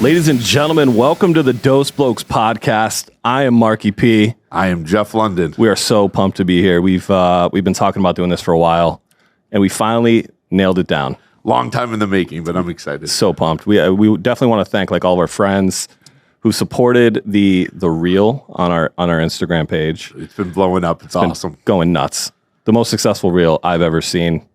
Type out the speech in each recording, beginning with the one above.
Ladies and gentlemen, welcome to the Blokes Podcast. I am Marky P. I am Jeff London. We are so pumped to be here. We've been talking about doing this for a while, and we finally nailed it down. Long time in the making, but I'm excited. So pumped. We definitely want to thank all of our friends who supported the reel on our Instagram page. It's been blowing up. It's awesome. Going nuts. The most successful reel I've ever seen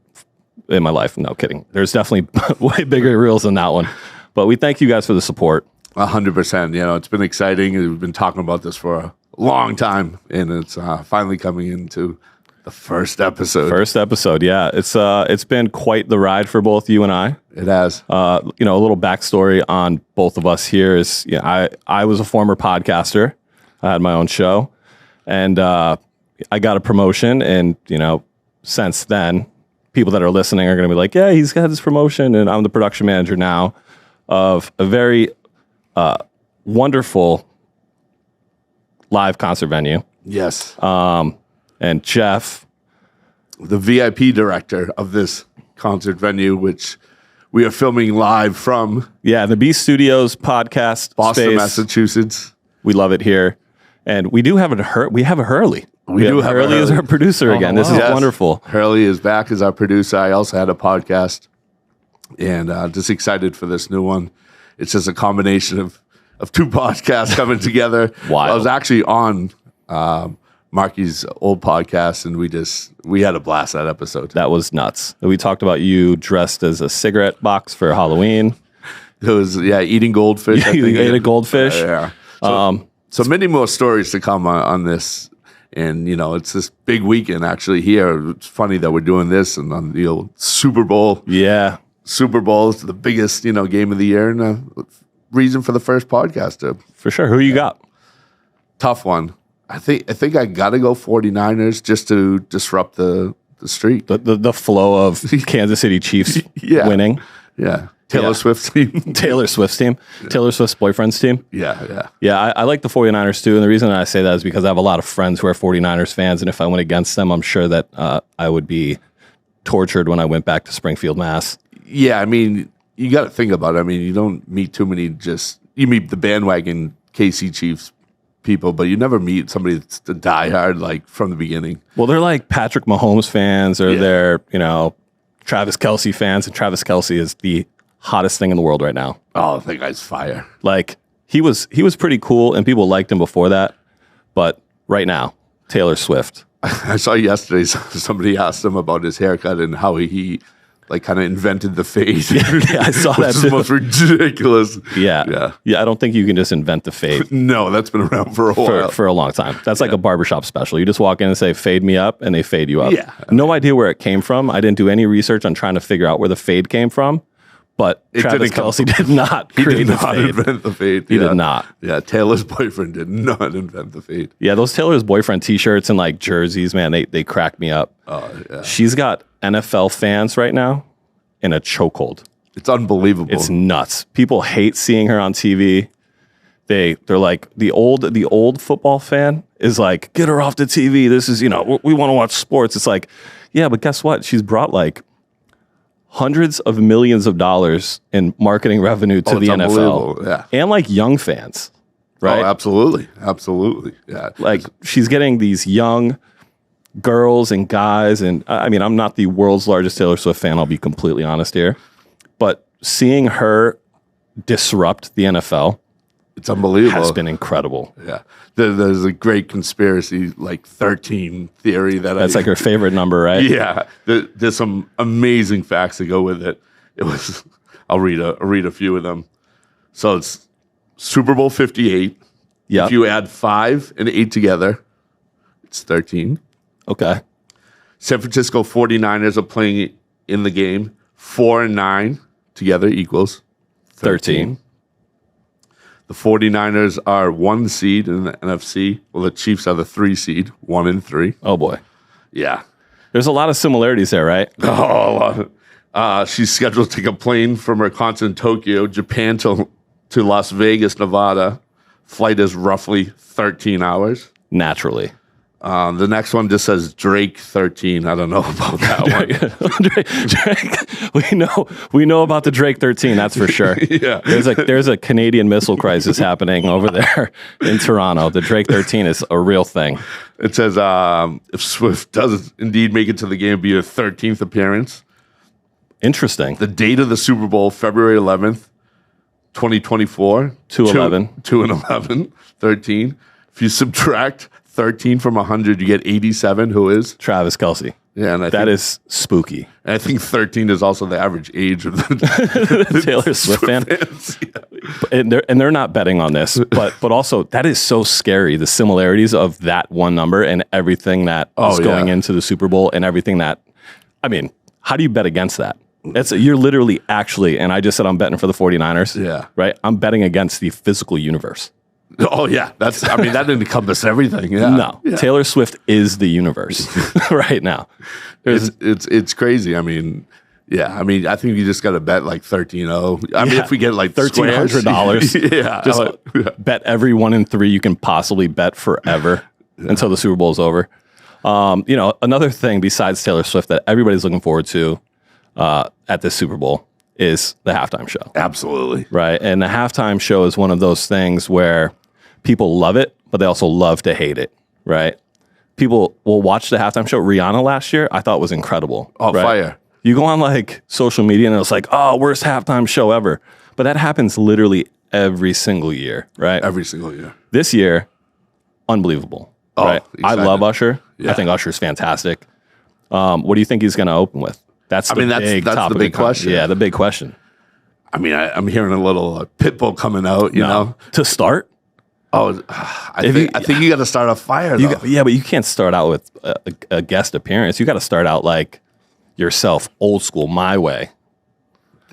in my life. No kidding. There's definitely way bigger reels than that one. But we thank you guys for the support. 100%. You know, it's been exciting. We've been talking about this for a long time, and it's finally coming into the first episode. First episode, yeah. It's been quite the ride for both you and I. It has. A little backstory on both of us here is, I was a former podcaster. I had my own show, and I got a promotion, and since then, people that are listening are going to be like, yeah, he's got his promotion, and I'm the production manager now of a very wonderful live concert venue. Yes. And Jeff, the VIP director of this concert venue, which we are filming live from. Yeah, the B Studios podcast Boston, space. Massachusetts. We love it here. And we do have a Hurley. We have Hurley as our producer again. This is wonderful. Hurley is back as our producer. I also had a podcast. And just excited for this new one. It's just a combination of two podcasts coming together. Wild. I was actually on Marky's old podcast, and we had a blast that episode. That was nuts. We talked about you dressed as a cigarette box for Halloween. It was, eating goldfish. You ate a goldfish? Yeah. So many more stories to come on this. And, it's this big weekend actually here. It's funny that we're doing this and on the old Super Bowl. Yeah. Super Bowl is the biggest, game of the year, and a reason for the first podcast. For sure. Who you got? Tough one. I think I got to go 49ers just to disrupt the streak. The flow of Kansas City Chiefs winning. Yeah. Taylor Swift's team. Taylor Swift's team. Yeah. Taylor Swift's boyfriend's team. Yeah. Yeah, I like the 49ers too, and the reason I say that is because I have a lot of friends who are 49ers fans, and if I went against them, I'm sure that I would be tortured when I went back to Springfield, Mass. Yeah, I mean, you got to think about it. I mean, you don't meet too many you meet the bandwagon KC Chiefs people, but you never meet somebody that's a diehard, from the beginning. Well, they're like Patrick Mahomes fans, or they're, Travis Kelce fans, and Travis Kelce is the hottest thing in the world right now. Oh, that guy's fire. He was pretty cool, and people liked him before that, but right now, Taylor Swift. I saw yesterday somebody asked him about his haircut and how he kind of invented the fade. Yeah, I saw that. Which is the most ridiculous. Yeah. I don't think you can just invent the fade. No, that's been around for a while. For a long time. That's like a barbershop special. You just walk in and say, fade me up, and they fade you up. Yeah. No idea where it came from. I didn't do any research on trying to figure out where the fade came from. But Travis Kelce did not create the fade. Invent the fade. He did not. Yeah, Taylor's boyfriend did not invent the fade. Yeah, those Taylor's boyfriend T-shirts and jerseys, man, they crack me up. Oh, yeah. She's got NFL fans right now in a chokehold. It's unbelievable. It's nuts. People hate seeing her on TV. They're like, the old football fan is like, get her off the TV. This is, we want to watch sports. It's like, yeah, but guess what? She's brought hundreds of millions of dollars in marketing revenue to the NFL. Yeah. And young fans, right? Oh, absolutely. Yeah. She's getting these young girls and guys, and I mean, I'm not the world's largest Taylor Swift fan, I'll be completely honest here, but seeing her disrupt the NFL, it's unbelievable. Has been incredible. Yeah. There's a great conspiracy, 13 theory that's her favorite number, right? Yeah. There's some amazing facts that go with it. I'll read a few of them. So it's Super Bowl 58. Yeah. If you add 5 and 8 together, it's 13. Okay. San Francisco 49ers are playing in the game. 4 and 9 together equals 13. The 49ers are 1 seed in the NFC. Well, the Chiefs are the 3 seed, 1 and 3. Oh, boy. Yeah. There's a lot of similarities there, right? Oh, she's scheduled to take a plane from her concert in Tokyo, Japan to Las Vegas, Nevada. Flight is roughly 13 hours. Naturally. The next one just says Drake 13. I don't know about that one. we know about the Drake 13. That's for sure. Yeah. There's a Canadian missile crisis happening over there in Toronto. The Drake 13 is a real thing. It says if Swift does indeed make it to the game, it'll be her 13th appearance. Interesting. The date of the Super Bowl, February 11th, 2024. 2-11. 2-11. 13. If you subtract 13 from 100, you get 87. Who is? Travis Kelce. Yeah, and that is spooky. And I think 13 is also the average age of the Taylor Swift fan. Fans. Yeah. And they're not betting on this, but also that is so scary. The similarities of that one number and everything that is going into the Super Bowl and everything that, I mean, how do you bet against that? You're literally actually, and I just said I'm betting for the 49ers. Yeah. Right? I'm betting against the physical universe. Oh yeah, that didn't encompass everything. Yeah. No, yeah. Taylor Swift is the universe right now. It's crazy. I mean, yeah. I mean, I think you just got to bet like 13-0. I mean, if we get like $1,300, yeah, just bet every 1 in 3 you can possibly bet forever until the Super Bowl is over. Another thing besides Taylor Swift that everybody's looking forward to at this Super Bowl is the halftime show. Absolutely. Right. And the halftime show is one of those things where people love it, but they also love to hate it. Right. People will watch the halftime show. Rihanna last year, I thought was incredible. Oh, right? Fire. You go on like social media and it's like, oh, worst halftime show ever. But that happens literally every single year. Right. Every single year. This year, unbelievable. Oh, right. I love Usher. Yeah. I think Usher's fantastic. What do you think he's going to open with? That's the big question. Yeah, the big question. I mean, I'm hearing a little Pitbull coming out, you know. To start? Oh, I think you got to start a fire, though. Yeah, but you can't start out with a guest appearance. You got to start out like yourself, old school, my way,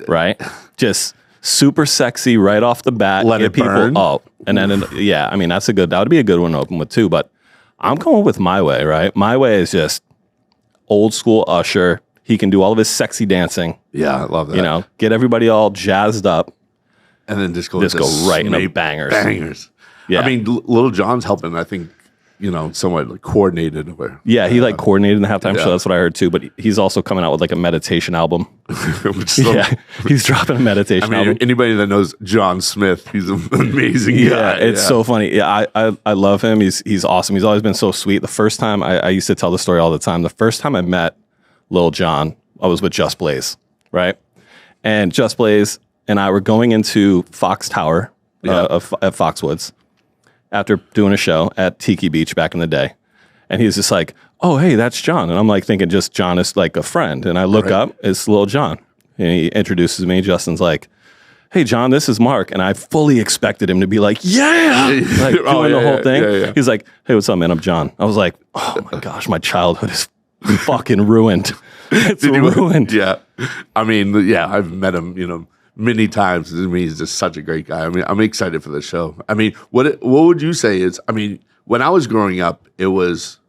right? Just super sexy right off the bat. Let it burn. And then, I mean, that would be a good one to open with too, but I'm going with my way, right? My way is just old school Usher. He can do all of his sexy dancing. Yeah, I love that. Get everybody all jazzed up. And then just go right into bangers. Bangers. Yeah. I mean, Little John's helping, I think, somewhat like coordinated. Yeah, he coordinated the halftime show. That's what I heard too. But he's also coming out with like a meditation album. He's dropping a meditation album. Anybody that knows John Smith, he's an amazing guy. Yeah, it's so funny. Yeah, I love him. He's awesome. He's always been so sweet. The first time, I used to tell the story all the time. The first time I met Lil Jon, I was with Just Blaze, right? And Just Blaze and I were going into Fox Tower at Foxwoods after doing a show at Tiki Beach back in the day. And he's just like, oh, hey, that's John. And I'm like thinking just John is like a friend. And I look up, it's Lil Jon. And he introduces me. Justin's like, hey, John, this is Mark. And I fully expected him to be like, yeah, like doing the whole thing. Yeah. He's like, hey, what's up, man? I'm John. I was like, oh my gosh, my childhood is fucking ruined. It's ruined. Yeah. I mean, I've met him, many times. I mean, he's just such a great guy. I mean, I'm excited for the show. I mean, what would you say is, I mean, when I was growing up, it was,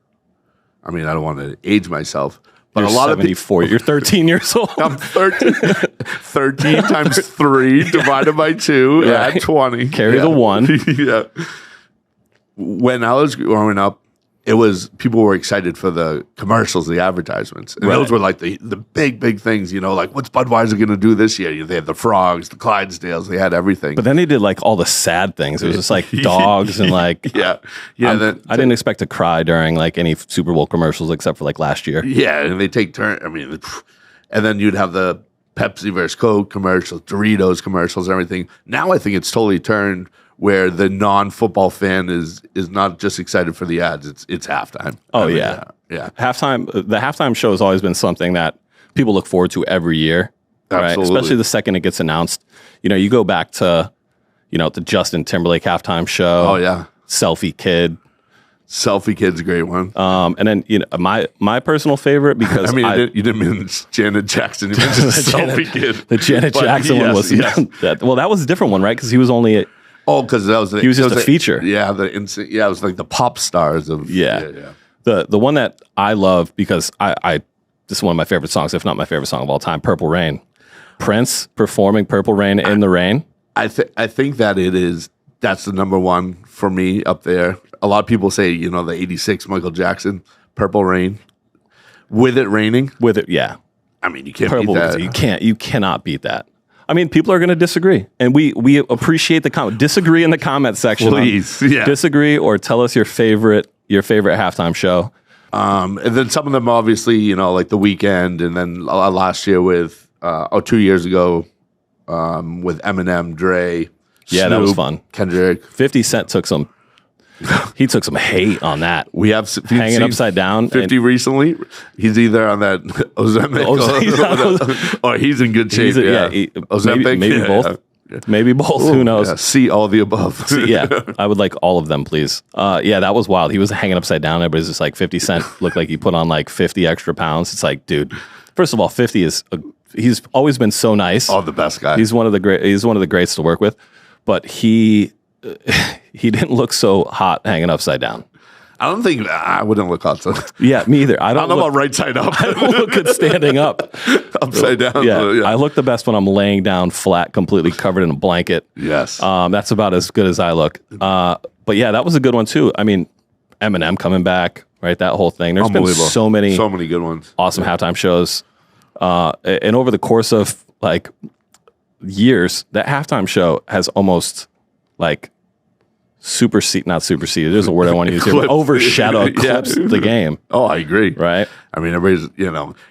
I mean, I don't want to age myself, but you're a lot 74. You're 13 years old. I'm 13. 13 times 3 divided by 2 at 20. Carry the 1. Yeah. When I was growing up, people were excited for the commercials, the advertisements. And those were like the big things, like what's Budweiser going to do this year? They had the frogs, the Clydesdales, they had everything. But then they did like all the sad things. It was just like dogs and like, I didn't expect to cry during like any Super Bowl commercials except for like last year. Yeah. And they take turns. I mean, and then you'd have the Pepsi versus Coke commercials, Doritos commercials, everything. Now I think it's totally turned where the non-football fan is not just excited for the ads, it's halftime. Oh, yeah. Halftime. The halftime show has always been something that people look forward to every year. Right? Especially the second it gets announced. You go back to, the Justin Timberlake halftime show. Oh, yeah. Selfie Kid. Selfie Kid's a great one. And then, my personal favorite, because I mean, you didn't mean Janet Jackson. You mentioned Selfie Kid. The Janet Jackson one was, that was a different one, right? Because he was only... Oh, because that was he was just a feature. Yeah, it was like the pop stars of The one that I love because I this is one of my favorite songs, if not my favorite song of all time, Purple Rain. Prince performing Purple Rain in the rain. I think that it is That's the number one for me up there. A lot of people say, the 86 Michael Jackson, Purple Rain. With it raining? With it, yeah. I mean, you can't Purple, beat that. You cannot beat that. I mean, people are going to disagree, and we appreciate the comment. Disagree in the comment section. Please, yeah. Disagree or tell us your favorite halftime show. And then some of them, obviously, like The Weeknd, and then last year 2 years ago, with Eminem, Dre, Yeah, Snoop, that was fun. Kendrick. 50 Cent took some hate on that. We have hanging upside down. 50 recently. He's either on that Ozempic or he's in good shape. Ozempic, maybe both. Yeah. Maybe both. Who knows? Yeah. See all the above. I would like all of them, please. That was wild. He was hanging upside down. Everybody's just like 50 Cent looked like he put on like 50 extra pounds. It's like, dude. First of all, 50 he's always been so nice. Oh, the best guy. He's one of the greats to work with. But he didn't look so hot hanging upside down. I don't think I wouldn't look hot. So. Yeah, me either. I don't know about right side up. I don't look good standing up. Upside down. Yeah, I look the best when I'm laying down flat, completely covered in a blanket. Yes. That's about as good as I look. But yeah, that was a good one too. I mean, Eminem coming back, right? That whole thing. There's been so many good ones. Awesome halftime shows. And over the course of like years, that halftime show has almost like not superseded. There's a word I want to use here. Overshadowed, eclipsed the game. Oh, I agree. Right? I mean, everybody's,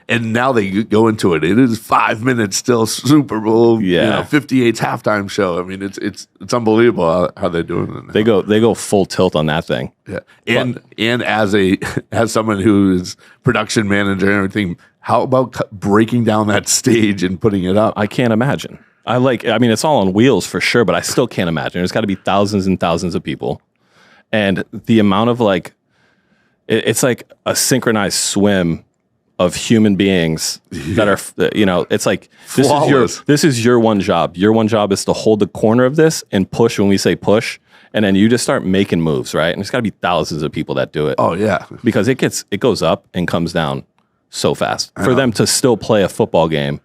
and now they go into it. It is 5 minutes still Super Bowl, 58's halftime show. I mean, it's unbelievable how they're doing it now. They go full tilt on that thing. Yeah. And as someone who is production manager and everything, how about breaking down that stage and putting it up? I can't imagine. I mean, it's all on wheels for sure, but I still can't imagine. There's got to be thousands and thousands of people. And the amount of it's like a synchronized swim of human beings that are, it's like, this is your one job. Your one job is to hold the corner of this and push when we say push. And then you just start making moves, right? And there's got to be thousands of people that do it. Oh, yeah. Because it goes up and comes down so fast. For them to still play a football game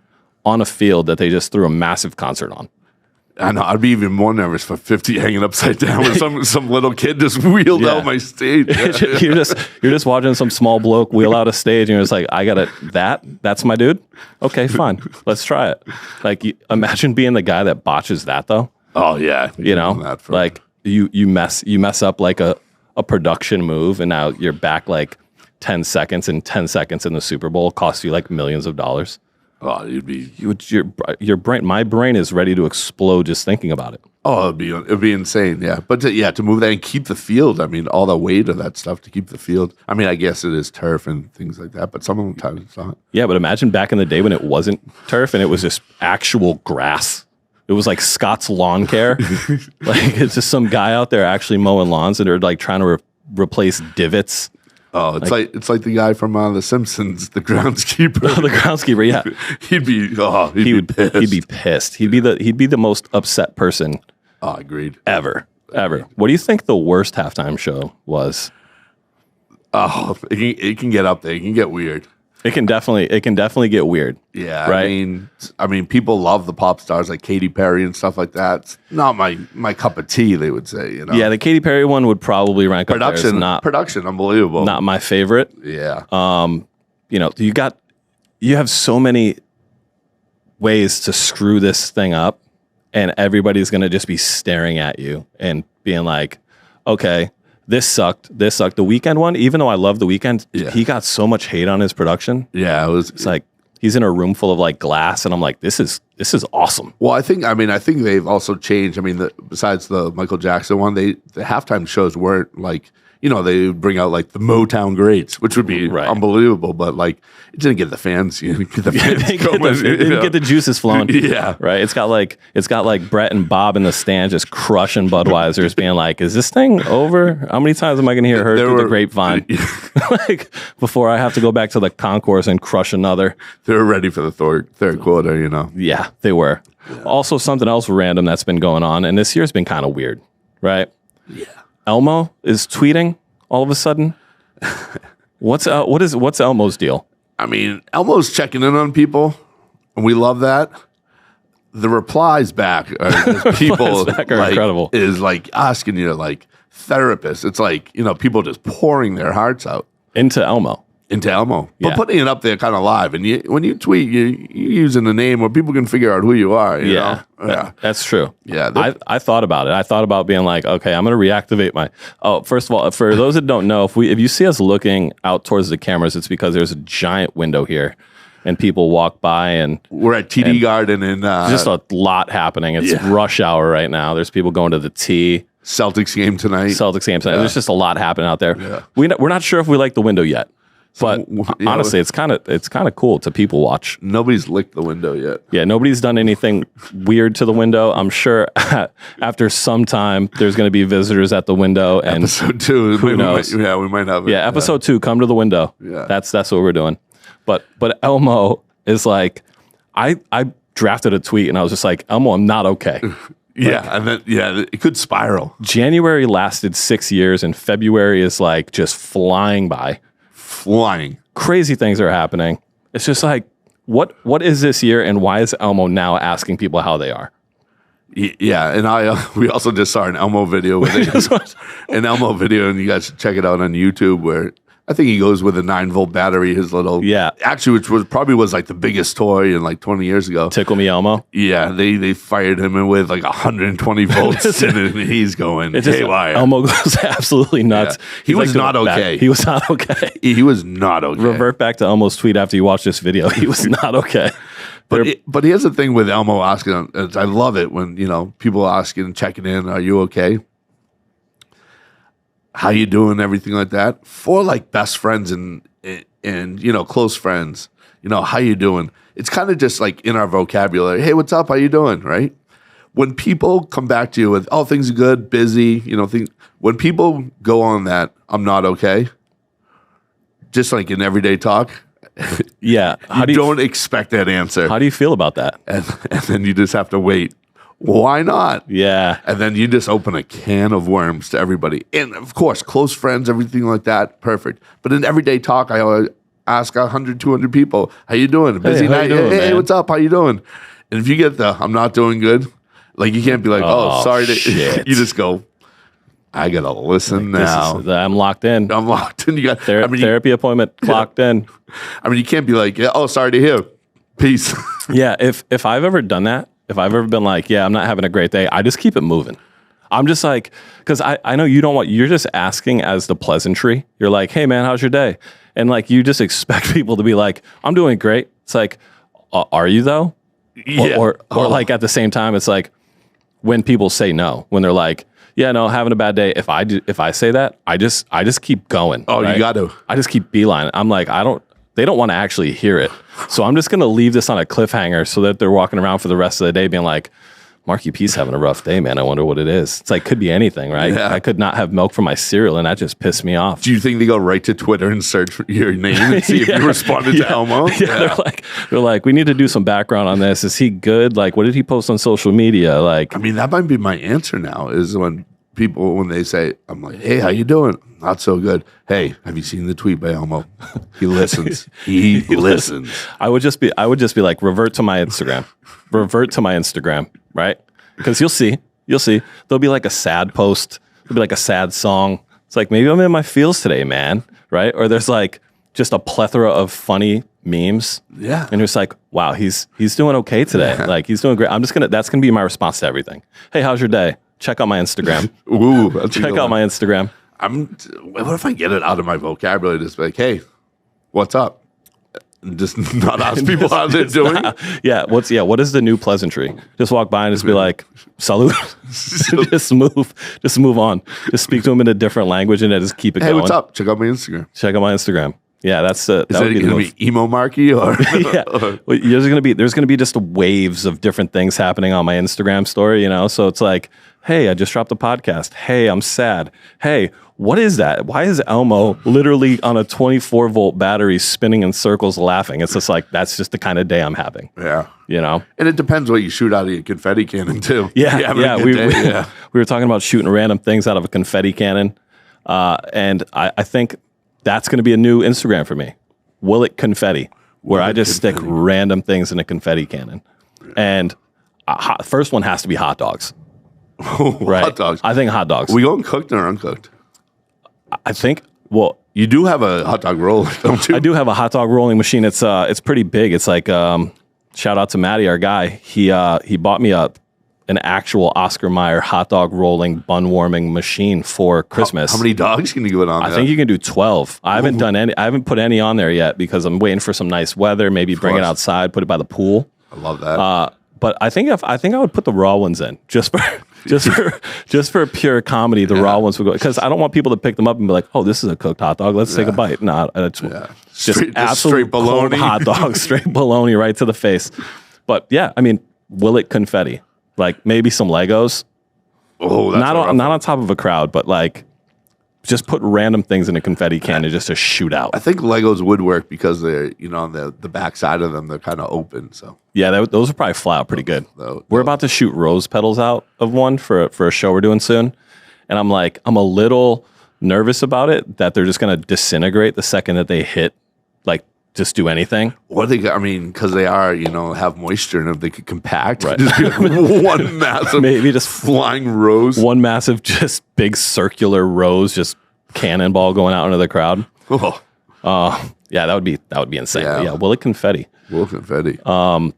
on a field that they just threw a massive concert on. I know. I'd be even more nervous for 50 hanging upside down with some little kid just wheeled out my stage. you're just watching some small bloke wheel out a stage, and you're just like, I got it. That's my dude. Okay, fine. Let's try it. Like, imagine being the guy that botches that though. Oh yeah, like you mess up like a production move, and now you're back like 10 seconds, and 10 seconds in the Super Bowl costs you like millions of dollars. Oh, your brain. My brain is ready to explode just thinking about it. Oh, it'd be insane. Yeah, but to move that and keep the field. I mean, all the weight of that stuff to keep the field. I mean, I guess it is turf and things like that, but some of them times it's not. Yeah, but imagine back in the day when it wasn't turf and it was just actual grass. It was like Scott's Lawn Care. Like it's just some guy out there actually mowing lawns, and they're like trying to replace divots. Oh, it's like the guy from The Simpsons, the groundskeeper. The groundskeeper, yeah. He'd be pissed. He'd be pissed. He'd be the most upset person. Oh, agreed. Ever. What do you think the worst halftime show was? Oh, it can get up there. It can get weird. It can definitely get weird. Yeah, right? I mean, people love the pop stars like Katy Perry and stuff like that. It's not my cup of tea, they would say. Yeah, the Katy Perry one would probably rank up there. Production, unbelievable. Not my favorite. Yeah. You have so many ways to screw this thing up, and everybody's gonna just be staring at you and being like, okay. This sucked. The Weeknd one, even though I love The Weeknd, he got so much hate on his production. Yeah, it's like he's in a room full of like glass, and I'm like, this is awesome. Well, I think they've also changed. I mean, besides the Michael Jackson one, the halftime shows weren't like, they bring out like the Motown greats, which would be unbelievable, but like it didn't get the fans. Get the fans didn't get the juices flowing. Yeah, right. It's got like Brett and Bob in the stand just crushing Budweisers, being like, "Is this thing over? How many times am I going to hear her through the grapevine?" Like before I have to go back to the concourse and crush another. They were ready for the third quarter. Yeah, they were. Yeah. Also, something else random that's been going on, and this year's been kind of weird, right? Yeah. Elmo is tweeting all of a sudden. What's Elmo's deal? I mean, Elmo's checking in on people, and we love that. the replies back are just people back are like, incredible. is like asking you like therapists. It's like, people just pouring their hearts out into Elmo. But Yeah. putting it up there kind of live. And when you tweet, you're using a name where people can figure out who you are. You know? That's true. Yeah, I thought about it. I thought about being like, okay, I'm going to reactivate my. Oh, first of all, for those that don't know, if you see us looking out towards the cameras, it's because there's a giant window here, and people walk by, and we're at TD Garden and just a lot happening. It's rush hour right now. There's people going to the T. Celtics game tonight. There's just a lot happening out there. Yeah. We're not sure if we like the window yet. But honestly, it's kind of cool to people watch. Nobody's licked the window yet. Yeah, nobody's done anything weird to the window. I'm sure after some time there's going to be visitors at the window. And episode 2, who knows? We might have it. Yeah, episode 2, come to the window. Yeah, that's what we're doing. But Elmo is like, I drafted a tweet and I was just like, Elmo, I'm not okay. And then it could spiral. January lasted 6 years, and February is like just flying by. Crazy things are happening. It's just like, what is this year, and why is Elmo now asking people how they are? Yeah, and we also just saw an Elmo video with it. An Elmo video, and you guys should check it out on YouTube, where I think he goes with a 9-volt battery, his little actually, which was like the biggest toy in like 20 years ago. Tickle Me Elmo. Yeah, they fired him in with like 120 volts, and he's going haywire. Elmo goes absolutely nuts. Yeah. He was not okay. He was not okay. He was not okay. Revert back to Elmo's tweet after you watch this video. He was not okay. But here's the thing with Elmo asking. I love it when people asking and checking in. Are you okay? How you doing? Everything like that. For like best friends and close friends. How you doing? It's kind of just like in our vocabulary. Hey, what's up? How you doing? Right? When people come back to you with, oh, things are good, busy. When people go on that, I'm not okay. Just like in everyday talk. Yeah. You don't expect that answer. How do you feel about that? And then you just have to wait. Why not? Yeah. And then you just open a can of worms to everybody. And of course, close friends, everything like that, perfect. But in everyday talk, I always ask 100, 200 people, how you doing? Busy night? Hey, what's up? How you doing? And if you get the, I'm not doing good, like you can't be like, oh sorry. You just go, I got to listen now. I'm locked in. I'm locked in. You got therapy appointment clocked in. I mean, you can't be like, oh, sorry to hear. Peace. Yeah. If I've ever done that, if I've ever been like, yeah, I'm not having a great day, I just keep it moving. I'm just like, because I know you don't you're just asking as the pleasantry. You're like, hey, man, how's your day? And like, you just expect people to be like, I'm doing great. It's like, are you though? Yeah. Or like at the same time, it's like when people say no, when they're like, yeah, no, having a bad day. If I say that, I just keep going. Oh, right? You got to. I just keep beeline. I'm like, they don't want to actually hear it. So I'm just going to leave this on a cliffhanger so that they're walking around for the rest of the day being like, Marky P's having a rough day, man. I wonder what it is. It's like, could be anything, right? Yeah. I could not have milk for my cereal, and that just pissed me off. Do you think they go right to Twitter and search for your name and see if you responded to Elmo? Yeah. They're like, we need to do some background on this. Is he good? Like, what did he post on social media? Like, I mean, that might be my answer now is when they say, I'm like, hey, how you doing? Not so good. Hey, have you seen the tweet by Elmo? He listens. He listens. I would just be like, revert to my Instagram. Right? Because you'll see. There'll be like a sad post. There'll be like a sad song. It's like, maybe I'm in my feels today, man. Right? Or there's like just a plethora of funny memes. Yeah. And it's like, wow, he's doing okay today. Yeah. Like, he's doing great. That's gonna be my response to everything. Hey, how's your day? Check out my Instagram. Ooh, check out my Instagram. What if I get it out of my vocabulary? Just be like, hey, what's up? Just not ask people how they're doing. What is the new pleasantry? Just walk by and just be like, salute. just move on. Just speak to them in a different language and then just keep it going. Hey, what's up? Check out my Instagram. Yeah, that's Is that going to be emo Marky or? Yeah, well, there's going to be just waves of different things happening on my Instagram story. So it's like, hey, I just dropped a podcast. Hey, I'm sad. Hey, what is that? Why is Elmo literally on a 24-volt battery spinning in circles laughing? It's just like, that's just the kind of day I'm having. Yeah. And it depends what you shoot out of your confetti cannon too. Yeah. We were talking about shooting random things out of a confetti cannon. And I think that's going to be a new Instagram for me. Will It Confetti, where I just stick random things in a confetti cannon. And first one has to be hot dogs. Right. Hot dogs. I think hot dogs. Are we going cooked or uncooked? I think. Well, you do have a hot dog roller, don't you? I do have a hot dog rolling machine. It's pretty big. It's like shout out to Matty, our guy. He bought me an actual Oscar Mayer hot dog rolling bun warming machine for Christmas. How many dogs can you put on? I think you can do 12. I haven't put any on there yet because I'm waiting for some nice weather. Maybe bring it outside, put it by the pool. I love that. But I think I would put the raw ones in just for pure comedy. The raw ones would go because I don't want people to pick them up and be like, "Oh, this is a cooked hot dog. Let's take a bite." No, it's just absolute straight bologna hot dog, straight bologna right to the face. But yeah, I mean, will it confetti? Like maybe some Legos. Oh, that's not on top of a crowd, but like just put random things in a confetti cannon just to shoot out. I think Legos would work because they're on the back side of them they're kind of open. So yeah, those would probably fly out pretty good. We're about to shoot rose petals out of one for a show we're doing soon, and I'm a little nervous about it that they're just gonna disintegrate the second that they hit, like just do anything. What because they are have moisture in them, they could compact. Right. Just be like one massive, maybe just flying rose, one massive, just big circular rose, just cannonball going out into the crowd. Yeah, that would be insane. Yeah, will it confetti? Will confetti?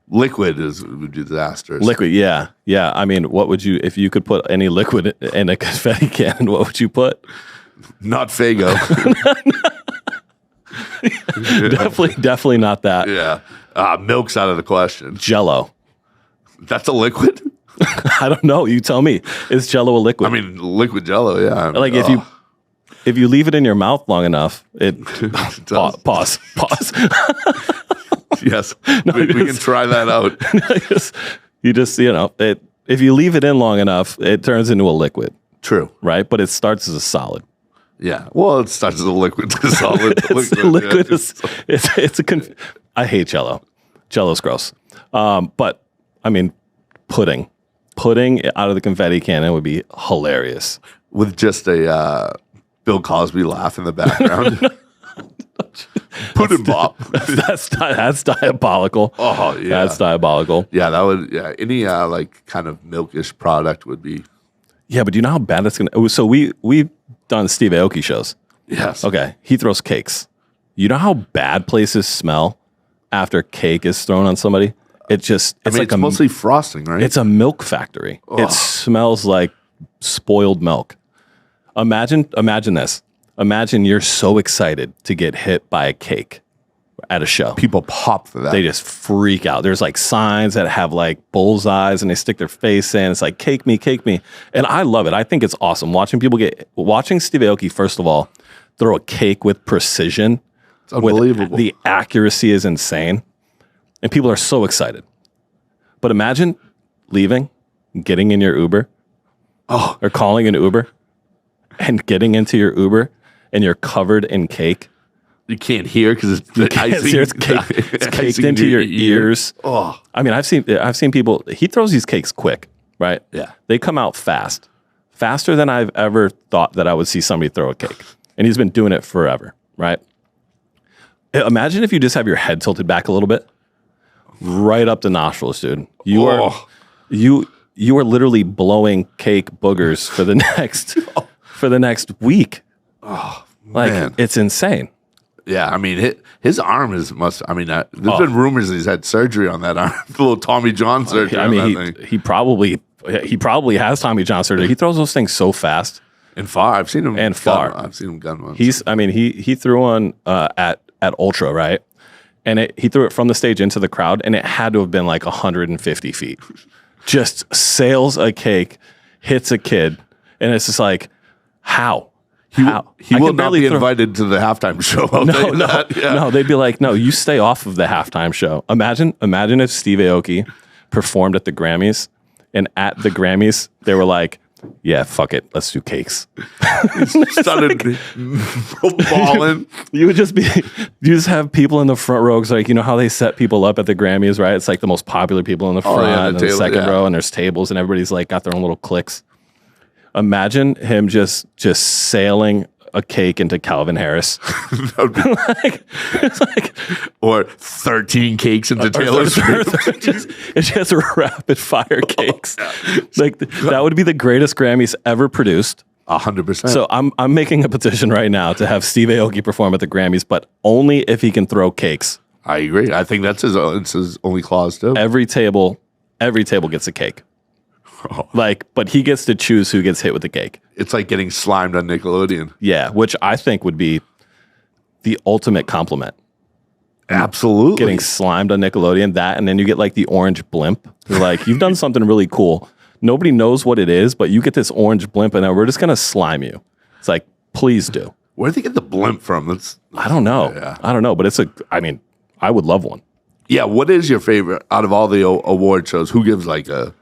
Liquid would be disastrous. Liquid, yeah. I mean, what would you if you could put any liquid in a confetti cannon? What would you put? Not Faygo. Definitely not that. Yeah, milk's out of the question. Jello. That's a liquid? I don't know. You tell me. Is Jello a liquid? I mean, liquid Jello. Yeah. Like if you leave it in your mouth long enough, it pause. Yes, we can try that out. If you leave it in long enough, it turns into a liquid. True. Right? But it starts as a solid. Yeah. Well, it starts as a liquid to solid. I hate Jello. Jello's gross. But I mean, pudding out of the confetti cannon would be hilarious. With just a Bill Cosby laugh in the background. Pudding bop. That's diabolical. Oh yeah, that's diabolical. Yeah, that would. Yeah, any like kind of milkish product would be. Yeah, but do you know how bad that's gonna? So we've done Steve Aoki shows. Yes. Okay, he throws cakes. You know how bad places smell after cake is thrown on somebody? It's mostly frosting, right? It's a milk factory. Oh. It smells like spoiled milk. Imagine this. Imagine you're so excited to get hit by a cake at a show. People pop for that. They just freak out. There's like signs that have like bullseyes and they stick their face in. It's like, cake me. And I love it. I think it's awesome. Watching Steve Aoki, first of all, throw a cake with precision. It's unbelievable. The accuracy is insane. And people are so excited. But imagine leaving, getting in your Uber, or calling an Uber, and getting into your Uber, and you're covered in cake. You can't hear because it's caked into your ears. Oh, I mean, I've seen people. He throws these cakes quick, right? Yeah, they come out faster than I've ever thought that I would see somebody throw a cake, and he's been doing it forever, right? Imagine if you just have your head tilted back a little bit, right up the nostrils, dude. You are literally blowing cake boogers for the next week. Oh, like man. It's insane. Yeah, I mean, his arm there's been rumors that he's had surgery on that arm, the little Tommy John surgery. I mean, he probably has Tommy John surgery. He throws those things so fast and far. I've seen him gun one. He threw one at Ultra, right? And he threw it from the stage into the crowd, and it had to have been like 150 feet. Just sails a cake, hits a kid, and it's just like, how? He will not be invited to the halftime show. No, they'd be like, no, you stay off of the halftime show. Imagine if Steve Aoki performed at the Grammys, and at the Grammys, they were like, yeah, fuck it, let's do cakes. Started balling. You just have people in the front row, like, you know how they set people up at the Grammys, right? It's like the most popular people in the front and the second row, and there's tables, and everybody's like got their own little cliques. Imagine him just sailing a cake into Calvin Harris. It's like, or 13 cakes into Taylor Swift. just rapid fire cakes. Like that would be the greatest Grammys ever produced. 100%. So I'm making a petition right now to have Steve Aoki perform at the Grammys, but only if he can throw cakes. I agree. I think that's his only clause too. Every table gets a cake. But he gets to choose who gets hit with the cake. It's like getting slimed on Nickelodeon. Yeah, which I think would be the ultimate compliment. Absolutely. Getting slimed on Nickelodeon, that, and then you get like the orange blimp. You're like, you've done something really cool. Nobody knows what it is, but you get this orange blimp, and then we're just going to slime you. It's like, please do. Where do they get the blimp from? I don't know. Yeah. I don't know, but I would love one. Yeah, what is your favorite out of all the award shows? Who gives gives a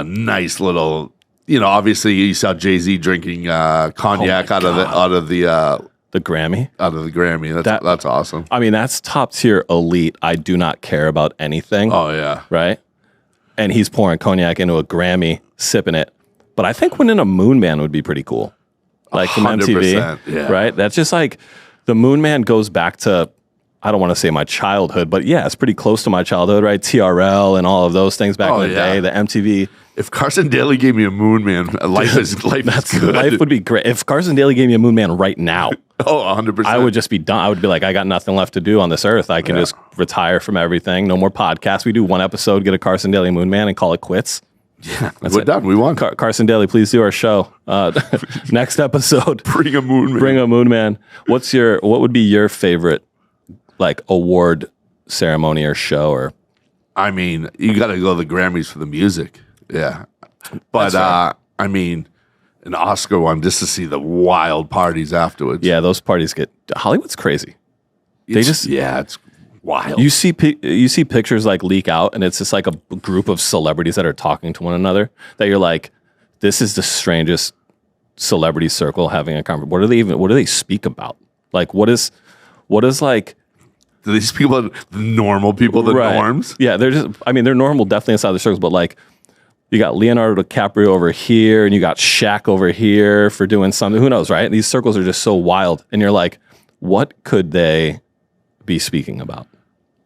nice little, obviously you saw Jay-Z drinking cognac out of the Grammy. Out of the Grammy. That's awesome. I mean, that's top tier elite. I do not care about anything. Oh yeah. Right? And he's pouring cognac into a Grammy, sipping it. But I think winning a Moon Man would be pretty cool. Like from MTV. Yeah. Right? That's just like the Moon Man goes back to, I don't want to say my childhood, but yeah, it's pretty close to my childhood, right? TRL and all of those things back in the day, the MTV. If Carson Daly gave me a Moon Man, life is good. Life would be great. If Carson Daly gave me a Moon Man right now, 100%. I would just be done. I would be like, I got nothing left to do on this earth. I can just retire from everything. No more podcasts. We do one episode, get a Carson Daly Moon Man, and call it quits. Yeah, we're done. We won. Carson Daly, please do our show. Next episode, bring a Moon Man. Bring a Moon Man. What would be your favorite award ceremony or show? Or I mean, you got to go to the Grammys for the music. Yeah, but right. An Oscar one just to see the wild parties afterwards. Yeah, those parties Hollywood's crazy. It's wild. You see pictures leak out, and it's just like a group of celebrities that are talking to one another. That you're like, this is the strangest celebrity circle having a conversation. What do they speak about? Like, what is like? Do they speak about the normal people, the norms? Yeah, they're normal, definitely inside the circles, but you got Leonardo DiCaprio over here, and you got Shaq over here for doing something. Who knows, right? These circles are just so wild, and you're like, what could they be speaking about?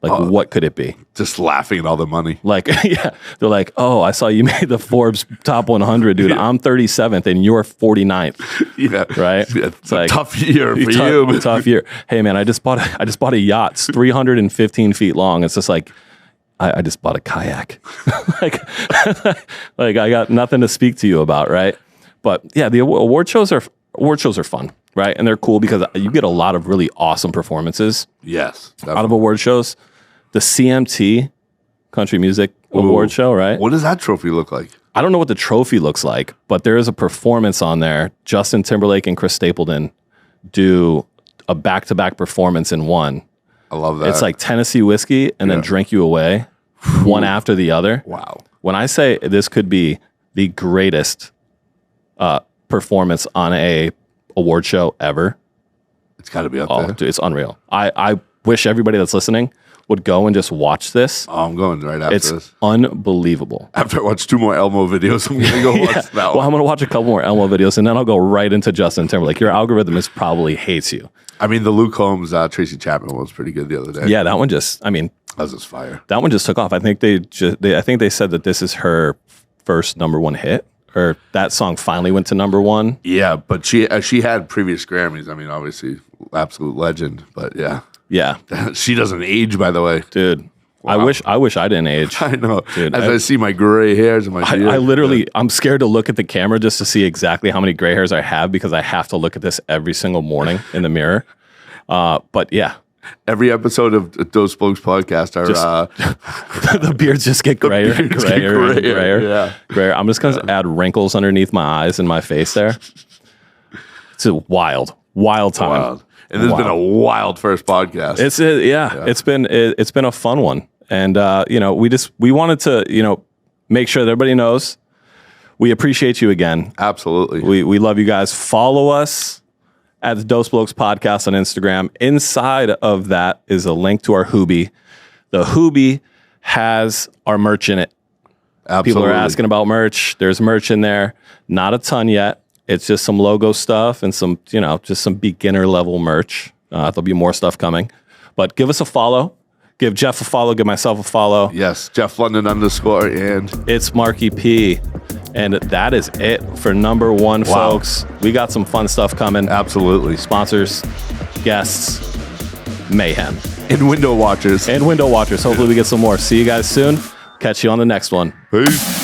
What could it be? Just laughing at all the money. Yeah, they're like, oh, I saw you made the Forbes top 100, dude. I'm 37th, and you're 49th. Yeah, right. It's a tough year for you. Tough year. Hey, man, I just bought a yacht. It's 315 feet long. It's just like, I just bought a kayak. I got nothing to speak to you about, right? But yeah, the award shows are fun, right? And they're cool because you get a lot of really awesome performances. Yes, definitely. Out of award shows. The CMT Country Music Award Show, right? What does that trophy look like? I don't know what the trophy looks like, but there is a performance on there. Justin Timberlake and Chris Stapleton do a back-to-back performance in one. I love that. It's like Tennessee whiskey and then Drink You Away, one after the other. Wow. When I say this could be the greatest performance on a award show ever, it's got to be up there. Dude, it's unreal. I wish everybody that's listening would go and just watch this. Oh, I'm going right after this. It's unbelievable. After I watch 2 more Elmo videos, I'm going to go watch that one. Well, I'm going to watch a couple more Elmo videos, and then I'll go right into Justin Timberlake. Your algorithm probably hates you. I mean, the Luke Combs, Tracy Chapman one was pretty good the other day. Yeah, that one that was just fire. That one just took off. I think they said that this is her first #1 hit, or that song finally went to #1. Yeah, but she had previous Grammys. I mean, obviously, absolute legend. But yeah. Yeah. She doesn't age, by the way. Dude. Wow. I wish I didn't age. I know. Dude, I see my gray hairs in my beard. I'm scared to look at the camera just to see exactly how many gray hairs I have because I have to look at this every single morning in the mirror. But yeah. Every episode of Those Blokes Podcast, the beards just get grayer and grayer. Yeah. Grayer. I'm just going to add wrinkles underneath my eyes and my face there. It's a wild time. Wild. And this has been a wild first podcast. It's been a fun one. And we wanted to, make sure that everybody knows we appreciate you again. Absolutely. We love you guys. Follow us at the Dose Blokes Podcast on Instagram. Inside of that is a link to our Hoobie. The Hoobie has our merch in it. Absolutely. People are asking about merch. There's merch in there. Not a ton yet. It's just some logo stuff and some, just some beginner level merch. There'll be more stuff coming. But give us a follow. Give Jeff a follow. Give myself a follow. Yes, Jeff London _ and it's Marky P. And that is it for number 1, folks. We got some fun stuff coming. Absolutely. Sponsors, guests, mayhem. And window watchers. Hopefully we get some more. See you guys soon. Catch you on the next one. Peace.